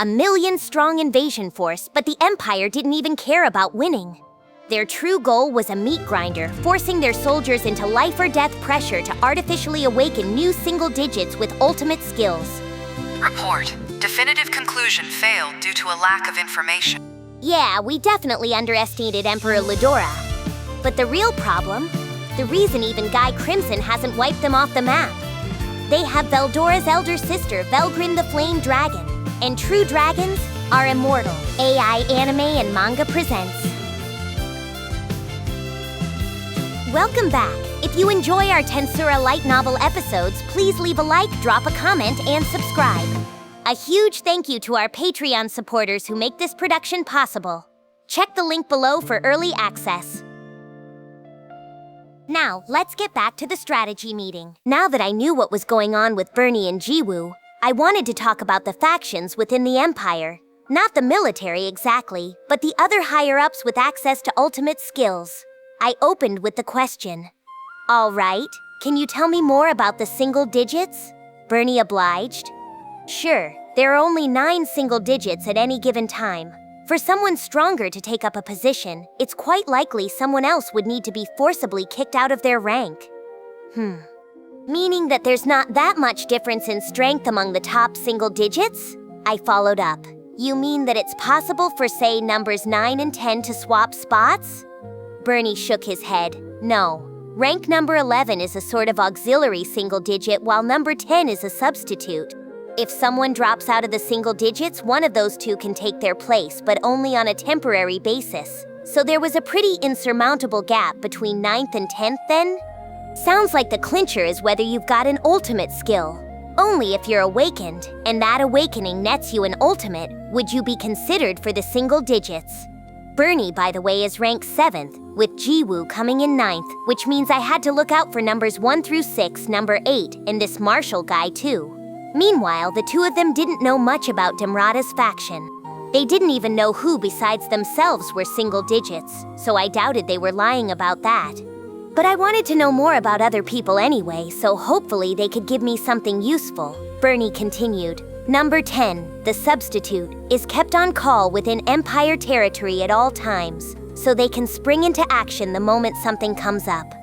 A million-strong invasion force, but the Empire didn't even care about winning. Their true goal was a meat grinder, forcing their soldiers into life-or-death pressure to artificially awaken new single digits with ultimate skills. Report. Definitive conclusion failed due to a lack of information. Yeah, we definitely underestimated Emperor Ludora. But the real problem? The reason even Guy Crimson hasn't wiped them off the map. They have Veldora's elder sister, Velgrynd the Flame Dragon. And true dragons are immortal. AI Anime and Manga presents. Welcome back. If you enjoy our Tensura light novel episodes, please leave a like, drop a comment, and subscribe. A huge thank you to our Patreon supporters who make this production possible. Check the link below for early access. Now, let's get back to the strategy meeting. Now that I knew what was going on with Bernie and Jiwoo, I wanted to talk about the factions within the Empire. Not the military exactly, but the other higher-ups with access to ultimate skills. I opened with the question. All right, can you tell me more about the single digits? Bernie obliged. Sure, there are only 9 single digits at any given time. For someone stronger to take up a position, it's quite likely someone else would need to be forcibly kicked out of their rank. Meaning that there's not that much difference in strength among the top single digits? I followed up. You mean that it's possible for, say, numbers 9 and 10 to swap spots? Bernie shook his head. No. Rank number 11 is a sort of auxiliary single digit, while number 10 is a substitute. If someone drops out of the single digits, one of those two can take their place, but only on a temporary basis. So there was a pretty insurmountable gap between 9th and 10th then? Sounds like the clincher is whether you've got an ultimate skill. Only if you're awakened, and that awakening nets you an ultimate, would you be considered for the single digits. Bernie, by the way, is ranked 7th, with Jiwoo coming in 9th, which means I had to look out for numbers 1 through 6, number 8, and this Marshall guy too. Meanwhile, the two of them didn't know much about Demrata's faction. They didn't even know who besides themselves were single digits, so I doubted they were lying about that. But I wanted to know more about other people anyway, so hopefully they could give me something useful. Bernie continued. Number 10, the substitute, is kept on call within Empire territory at all times, so they can spring into action the moment something comes up.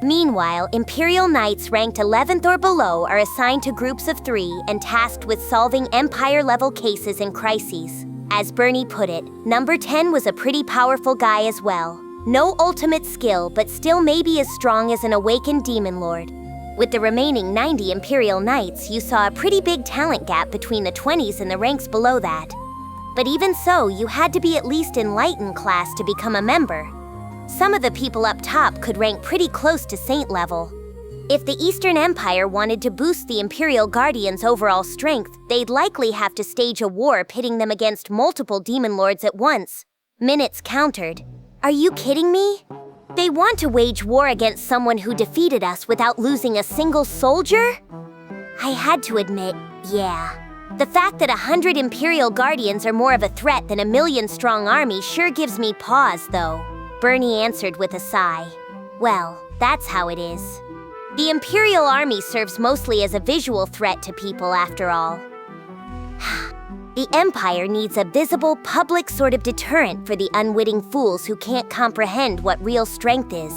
Meanwhile, Imperial Knights ranked 11th or below are assigned to groups of 3 and tasked with solving Empire-level cases and crises. As Bernie put it, number 10 was a pretty powerful guy as well. No ultimate skill, but still maybe as strong as an awakened demon lord. With the remaining 90 Imperial Knights, you saw a pretty big talent gap between the 20s and the ranks below that. But even so, you had to be at least enlightened class to become a member. Some of the people up top could rank pretty close to saint level. If the Eastern Empire wanted to boost the Imperial Guardians' overall strength, they'd likely have to stage a war pitting them against multiple demon lords at once. Minutes countered. Are you kidding me? They want to wage war against someone who defeated us without losing a single soldier? I had to admit, yeah. The fact that 100 Imperial Guardians are more of a threat than a million-strong army sure gives me pause, though. Bernie answered with a sigh. Well, that's how it is. The Imperial Army serves mostly as a visual threat to people, after all. The Empire needs a visible, public sort of deterrent for the unwitting fools who can't comprehend what real strength is.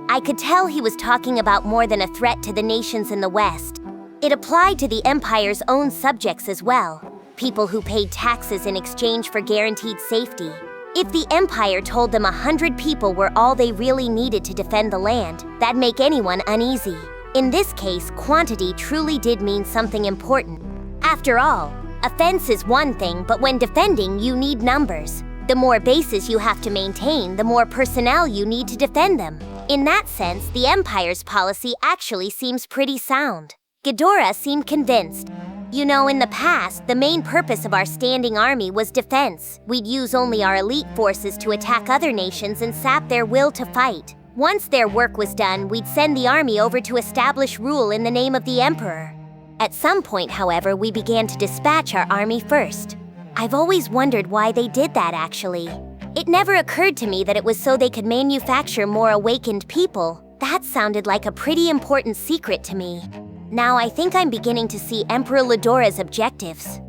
I could tell he was talking about more than a threat to the nations in the West. It applied to the Empire's own subjects as well, people who paid taxes in exchange for guaranteed safety. If the Empire told them 100 people were all they really needed to defend the land, that'd make anyone uneasy. In this case, quantity truly did mean something important. After all, offense is one thing, but when defending, you need numbers. The more bases you have to maintain, the more personnel you need to defend them. In that sense, the Empire's policy actually seems pretty sound. Ghidorah seemed convinced. You know, in the past, the main purpose of our standing army was defense. We'd use only our elite forces to attack other nations and sap their will to fight. Once their work was done, we'd send the army over to establish rule in the name of the Emperor. At some point, however, we began to dispatch our army first. I've always wondered why they did that, actually. It never occurred to me that it was so they could manufacture more awakened people. That sounded like a pretty important secret to me. Now I think I'm beginning to see Emperor Ludora's objectives.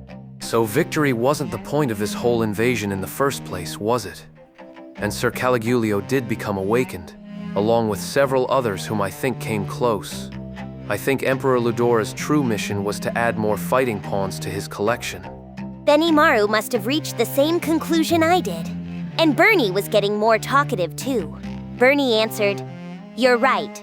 So victory wasn't the point of this whole invasion in the first place, was it? And Sir Caligulio did become awakened, along with several others whom I think came close. I think Emperor Ludora's true mission was to add more fighting pawns to his collection. Benimaru must have reached the same conclusion I did. And Bernie was getting more talkative too. Bernie answered, "You're right.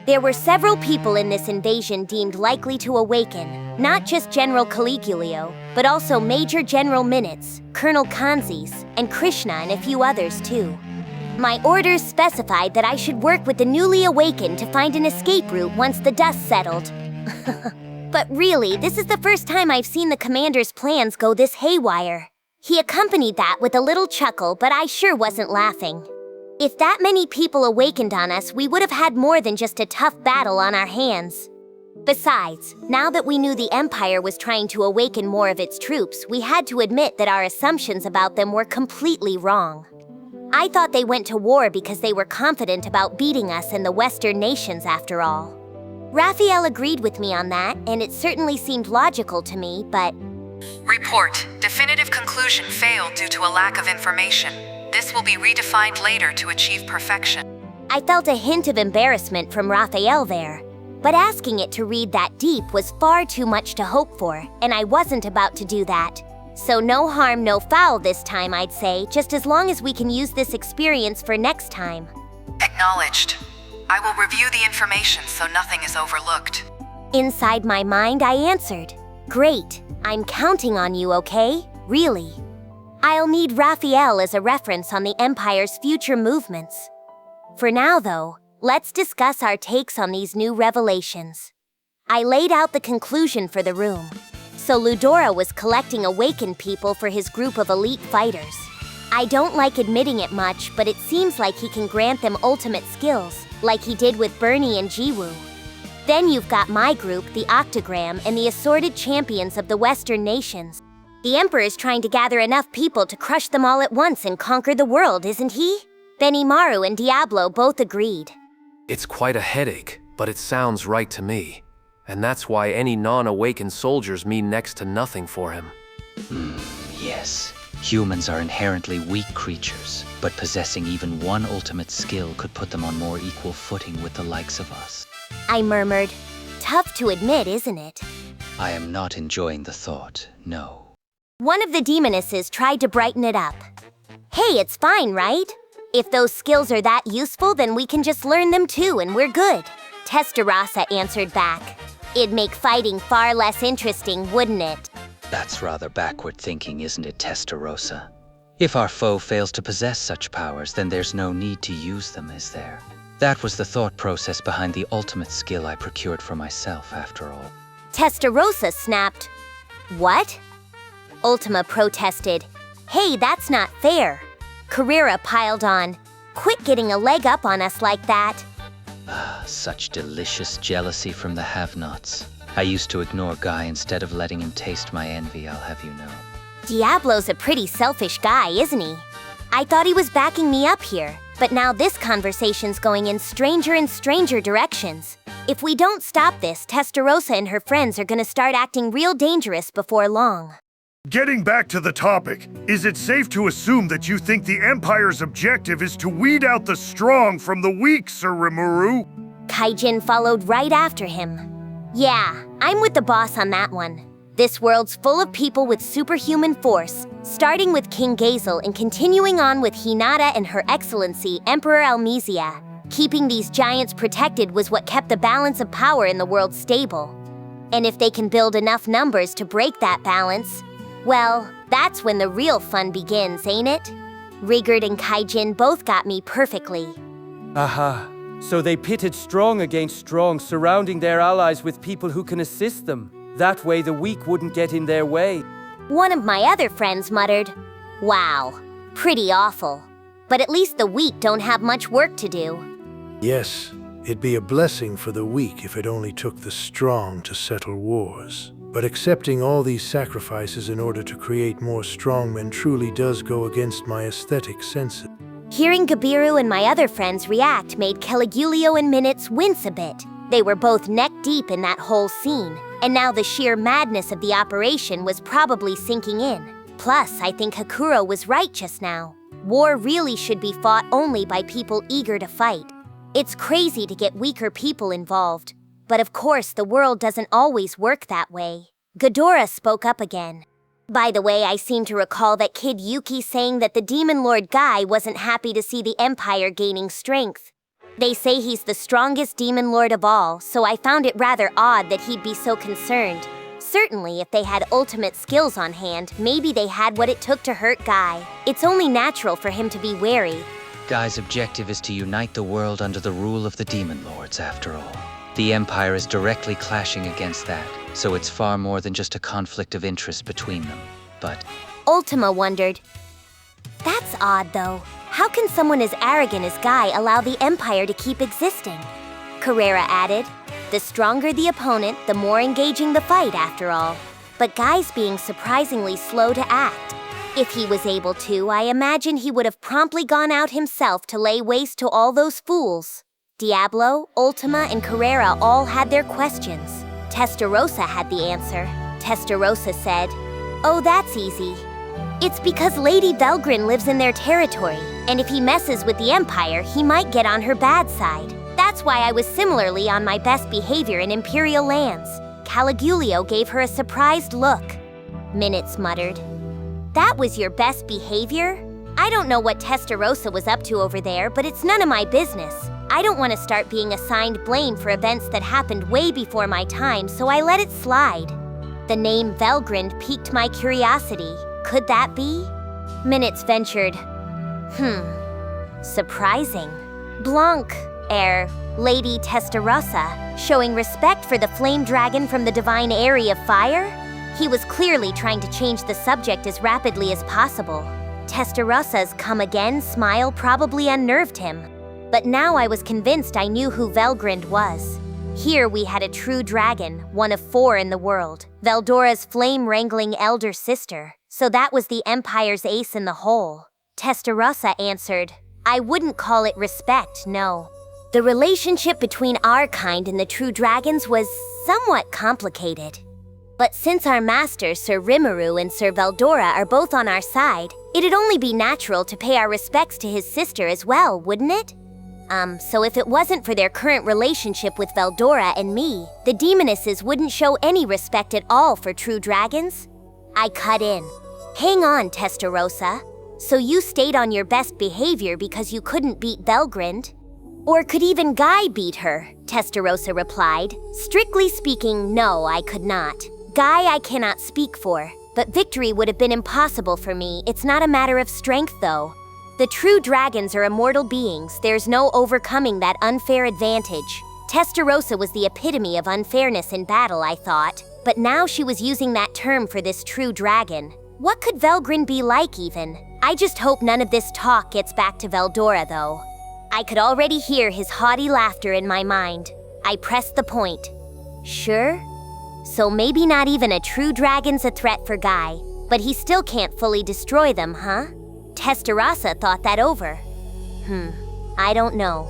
There were several people in this invasion deemed likely to awaken, not just General Caligulio, but also Major General Minutes, Colonel Kanzis, and Krishna and a few others too. My orders specified that I should work with the newly awakened to find an escape route once the dust settled." But really, this is the first time I've seen the commander's plans go this haywire. He accompanied that with a little chuckle, but I sure wasn't laughing. If that many people awakened on us, we would have had more than just a tough battle on our hands. Besides, now that we knew the Empire was trying to awaken more of its troops, we had to admit that our assumptions about them were completely wrong. I thought they went to war because they were confident about beating us and the Western nations after all. Raphael agreed with me on that, and it certainly seemed logical to me, but... Report. Definitive conclusion failed due to a lack of information. This will be redefined later to achieve perfection. I felt a hint of embarrassment from Raphael there, but asking it to read that deep was far too much to hope for, and I wasn't about to do that. So no harm, no foul this time, I'd say, just as long as we can use this experience for next time. Acknowledged. I will review the information so nothing is overlooked. Inside my mind, I answered, "Great, I'm counting on you, okay? Really. I'll need Raphael as a reference on the Empire's future movements. For now, though, let's discuss our takes on these new revelations." I laid out the conclusion for the room. So Ludora was collecting awakened people for his group of elite fighters. I don't like admitting it much, but it seems like he can grant them ultimate skills, like he did with Bernie and Jiwoo. Then you've got my group, the Octogram, and the assorted champions of the Western nations. The Emperor's trying to gather enough people to crush them all at once and conquer the world, isn't he? Benimaru and Diablo both agreed. It's quite a headache, but it sounds right to me. And that's why any non-awakened soldiers mean next to nothing for him. Yes. Humans are inherently weak creatures, but possessing even one ultimate skill could put them on more equal footing with the likes of us. I murmured. Tough to admit, isn't it? I am not enjoying the thought, no. One of the demonesses tried to brighten it up. Hey, it's fine, right? If those skills are that useful, then we can just learn them too, and we're good. Testarossa answered back. It'd make fighting far less interesting, wouldn't it? That's rather backward thinking, isn't it, Testarossa? If our foe fails to possess such powers, then there's no need to use them, is there? That was the thought process behind the ultimate skill I procured for myself, after all. Testarossa snapped. What? Ultima protested. Hey, that's not fair. Carrera piled on. Quit getting a leg up on us like that. Such delicious jealousy from the have-nots. I used to ignore Guy instead of letting him taste my envy, I'll have you know. Diablo's a pretty selfish guy, isn't he? I thought he was backing me up here, but now this conversation's going in stranger and stranger directions. If we don't stop this, Testarossa and her friends are gonna start acting real dangerous before long. Getting back to the topic, is it safe to assume that you think the Empire's objective is to weed out the strong from the weak, Sir Rimuru? Kaijin followed right after him. Yeah, I'm with the boss on that one. This world's full of people with superhuman force, starting with King Gazel and continuing on with Hinata and Her Excellency, Emperor Almesia. Keeping these giants protected was what kept the balance of power in the world stable. And if they can build enough numbers to break that balance, well, that's when the real fun begins, ain't it? Rigurd and Kaijin both got me perfectly. Aha. So they pitted strong against strong, surrounding their allies with people who can assist them. That way the weak wouldn't get in their way. One of my other friends muttered, "Wow, pretty awful. But at least the weak don't have much work to do." Yes, it'd be a blessing for the weak if it only took the strong to settle wars. But accepting all these sacrifices in order to create more strongmen truly does go against my aesthetic senses. Hearing Gabiru and my other friends react made Caligulio and Minutes wince a bit. They were both neck-deep in that whole scene. And now the sheer madness of the operation was probably sinking in. Plus, I think Hakuro was right just now. War really should be fought only by people eager to fight. It's crazy to get weaker people involved. But of course, the world doesn't always work that way. Ghidorah spoke up again. By the way, I seem to recall that kid Yuki saying that the Demon Lord Guy wasn't happy to see the Empire gaining strength. They say he's the strongest Demon Lord of all, so I found it rather odd that he'd be so concerned. Certainly, if they had ultimate skills on hand, maybe they had what it took to hurt Guy. It's only natural for him to be wary. Guy's objective is to unite the world under the rule of the Demon Lords, after all. The Empire is directly clashing against that, so it's far more than just a conflict of interest between them. But Ultima wondered. That's odd, though. How can someone as arrogant as Guy allow the Empire to keep existing? Carrera added. The stronger the opponent, the more engaging the fight, after all. But Guy's being surprisingly slow to act. If he was able to, I imagine he would have promptly gone out himself to lay waste to all those fools. Diablo, Ultima, and Carrera all had their questions. Testarossa had the answer. Testarossa said, "Oh, that's easy. It's because Lady Velgrynd lives in their territory, and if he messes with the Empire, he might get on her bad side. That's why I was similarly on my best behavior in Imperial lands." Caligulio gave her a surprised look. Minutes muttered. "That was your best behavior? I don't know what Testarossa was up to over there, but it's none of my business. I don't want to start being assigned blame for events that happened way before my time, so I let it slide." The name Velgrynd piqued my curiosity. Could that be? Minutes ventured. Surprising. Blanc, Lady Testarossa, showing respect for the flame dragon from the divine area of fire? He was clearly trying to change the subject as rapidly as possible. Testarossa's come again smile probably unnerved him. But now I was convinced I knew who Velgrynd was. Here we had a true dragon, one of 4 in the world, Veldora's flame-wrangling elder sister, so that was the Empire's ace in the hole. Testarossa answered, "I wouldn't call it respect, no. The relationship between our kind and the true dragons was somewhat complicated. But since our masters, Sir Rimuru and Sir Veldora, are both on our side, it'd only be natural to pay our respects to his sister as well, wouldn't it? So if it wasn't for their current relationship with Veldora and me, the demonesses wouldn't show any respect at all for true dragons?" I cut in. "Hang on, Testarossa. So you stayed on your best behavior because you couldn't beat Velgrynd? Or could even Guy beat her?" Testarossa replied. "Strictly speaking, no, I could not. Guy I cannot speak for, but victory would have been impossible for me. It's not a matter of strength, though. The true dragons are immortal beings. There's no overcoming that unfair advantage." Testarossa was the epitome of unfairness in battle, I thought, but now she was using that term for this true dragon. What could Velgrynd be like, even? I just hope none of this talk gets back to Veldora, though. I could already hear his haughty laughter in my mind. I pressed the point. "Sure? So maybe not even a true dragon's a threat for Guy, but he still can't fully destroy them, huh?" Testarossa thought that over. I don't know.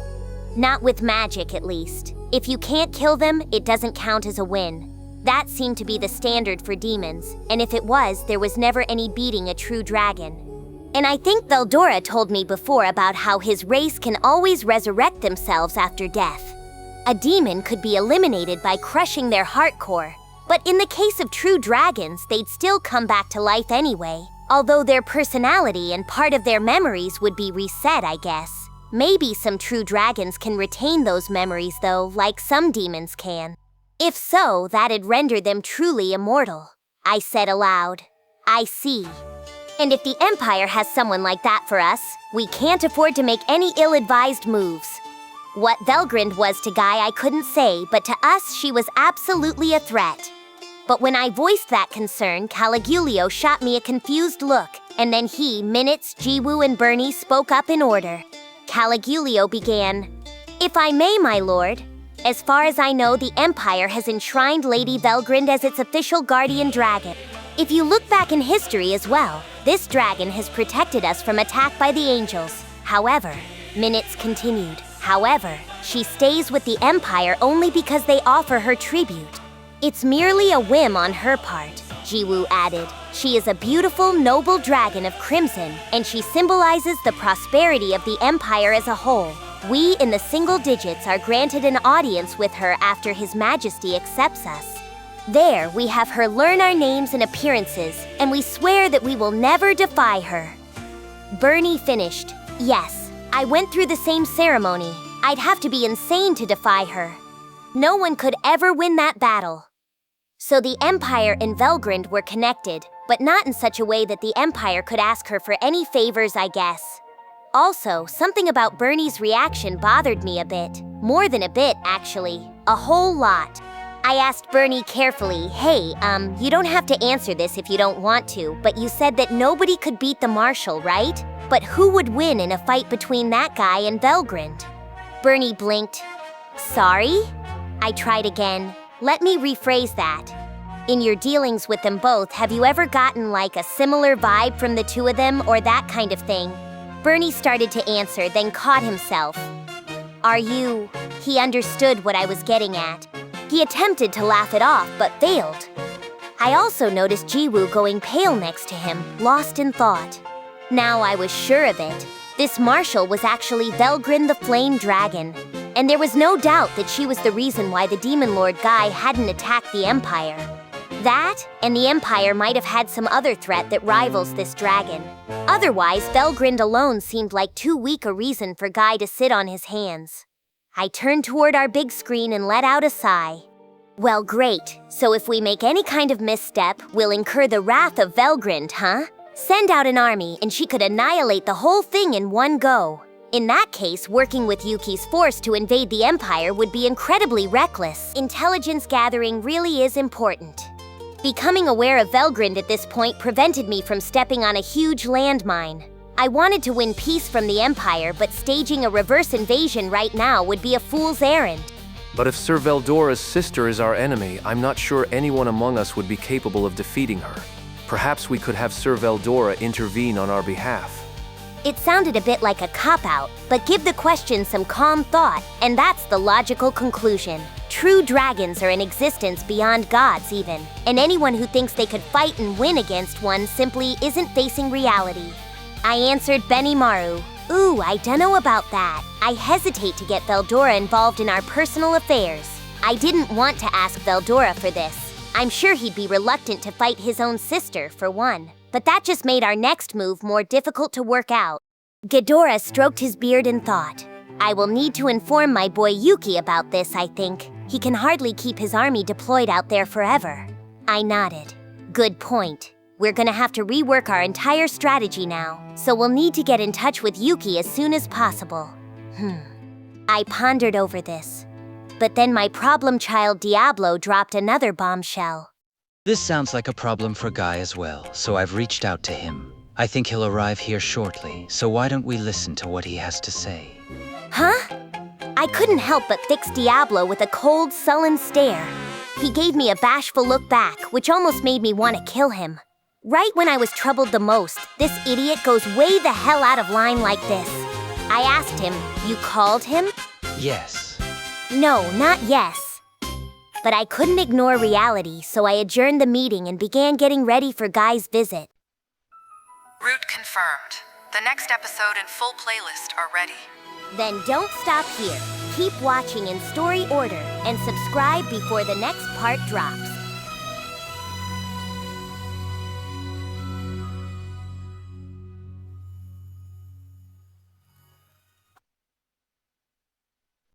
Not with magic, at least. If you can't kill them, it doesn't count as a win. That seemed to be the standard for demons, and if it was, there was never any beating a true dragon. And I think Veldora told me before about how his race can always resurrect themselves after death. A demon could be eliminated by crushing their heart core, but in the case of true dragons, they'd still come back to life anyway, although their personality and part of their memories would be reset, I guess. Maybe some true dragons can retain those memories, though, like some demons can. If so, that'd render them truly immortal. I said aloud. "I see. And if the Empire has someone like that for us, we can't afford to make any ill-advised moves." What Velgrynd was to Guy I couldn't say, but to us she was absolutely a threat. But when I voiced that concern, Caligulio shot me a confused look, and then he, Minutes, Jiwoo, and Bernie spoke up in order. Caligulio began, "If I may, my lord, as far as I know, the Empire has enshrined Lady Velgrynd as its official guardian dragon. If you look back in history as well, this dragon has protected us from attack by the angels. However," Minutes continued, "however, she stays with the Empire only because they offer her tribute. It's merely a whim on her part, Jiwoo added. She is a beautiful, noble dragon of crimson, and she symbolizes the prosperity of the Empire as a whole. We in the single digits are granted an audience with her after His Majesty accepts us. There, we have her learn our names and appearances, and we swear that we will never defy her. Bernie finished. Yes, I went through the same ceremony. I'd have to be insane to defy her. No one could ever win that battle. So the Empire and Velgrynd were connected, but not in such a way that the Empire could ask her for any favors, I guess. Also, something about Bernie's reaction bothered me a bit. More than a bit, actually. A whole lot. I asked Bernie carefully, hey, you don't have to answer this if you don't want to, but you said that nobody could beat the Marshal, right? But who would win in a fight between that guy and Velgrynd? Bernie blinked. Sorry? I tried again. Let me rephrase that. In your dealings with them both, have you ever gotten like a similar vibe from the two of them or that kind of thing? Bernie started to answer, then caught himself. Are you... He understood what I was getting at. He attempted to laugh it off, but failed. I also noticed Jiwoo going pale next to him, lost in thought. Now I was sure of it. This Marshal was actually Velgrynd the Flame Dragon. And there was no doubt that she was the reason why the Demon Lord guy hadn't attacked the Empire. That, and the Empire might have had some other threat that rivals this dragon. Otherwise, Velgrynd alone seemed like too weak a reason for Guy to sit on his hands. I turned toward our big screen and let out a sigh. Well, great. So if we make any kind of misstep, we'll incur the wrath of Velgrynd, huh? Send out an army and she could annihilate the whole thing in one go. In that case, working with Yuki's force to invade the Empire would be incredibly reckless. Intelligence gathering really is important. Becoming aware of Velgrynd at this point prevented me from stepping on a huge landmine. I wanted to win peace from the Empire, but staging a reverse invasion right now would be a fool's errand. But if Sir Veldora's sister is our enemy, I'm not sure anyone among us would be capable of defeating her. Perhaps we could have Sir Veldora intervene on our behalf. It sounded a bit like a cop-out, but give the question some calm thought, and that's the logical conclusion. True dragons are in existence beyond gods even, and anyone who thinks they could fight and win against one simply isn't facing reality. I answered Benimaru. Ooh, I dunno about that. I hesitate to get Veldora involved in our personal affairs. I didn't want to ask Veldora for this. I'm sure he'd be reluctant to fight his own sister, for one. But that just made our next move more difficult to work out. Ghidorah stroked his beard and thought, I will need to inform my boy Yuki about this, I think. He can hardly keep his army deployed out there forever. I nodded. Good point. We're gonna have to rework our entire strategy now, so we'll need to get in touch with Yuki as soon as possible. I pondered over this. But then my problem child Diablo dropped another bombshell. This sounds like a problem for Guy as well, so I've reached out to him. I think he'll arrive here shortly, so why don't we listen to what he has to say? Huh? I couldn't help but fix Diablo with a cold, sullen stare. He gave me a bashful look back, which almost made me want to kill him. Right when I was troubled the most, this idiot goes way the hell out of line like this. I asked him, you called him? Yes. No, not yes. But I couldn't ignore reality, so I adjourned the meeting and began getting ready for Guy's visit. Route confirmed. The next episode and full playlist are ready. Then don't stop here. Keep watching in story order and subscribe before the next part drops.